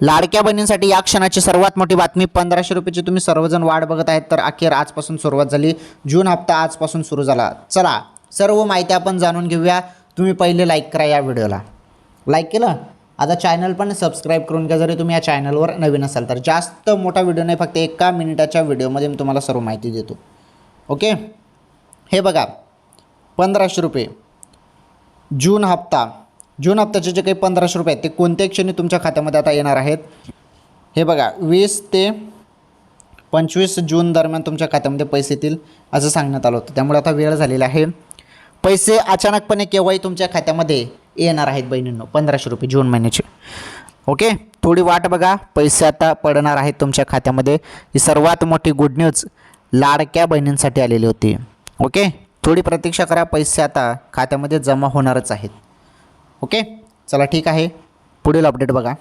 लाडक्या बहिणींसाठी या क्षणाची सर्वात मोठी बातमी, 1500 रुपयाची तुम्ही सर्वजण वाट बघत आहेत, तर अखेर आजपासून सुरुवात झाली. जून हप्ता आजपासून सुरू झाला. चला सर्व माहिती आपण जाणून घेऊया. तुम्ही पहिले लाईक करा या व्हिडिओला. लाईक केलं, आता चॅनल पण सबस्क्राईब करून घ्या जरी तुम्ही या चॅनलवर नवीन असाल तर. जास्त मोठा व्हिडिओ नाही, फक्त 1 मिनिटाच्या व्हिडिओमध्ये मी तुम्हाला सर्व माहिती देतो. ओके, हे बघा 1500 रुपये जून हप्त्याचे जे काही 1500 रुपये आहेत ते कोणत्या क्षणी तुमच्या खात्यामध्ये आता येणार आहेत. हे बघा 20 ते 25 जून दरम्यान तुमच्या खात्यामध्ये पैसे येतील असं सांगण्यात आलं होतं. त्यामुळे आता वेळ झालेला आहे. पैसे अचानकपणे केव्हाही तुमच्या खात्यामध्ये येणार आहेत बहिणींनो, 1500 रुपये जून महिन्याचे. ओके, थोडी वाट बघा, पैसे आता पडणार आहेत तुमच्या खात्यामध्ये. ही सर्वात मोठी गुड न्यूज लाडक्या बहिणींसाठी आलेली होती. ओके, थोडी प्रतीक्षा करा, पैसे आता खात्यामध्ये जमा होणारच आहेत. ओके, चला ठीक आहे, पुढील अपडेट बघा.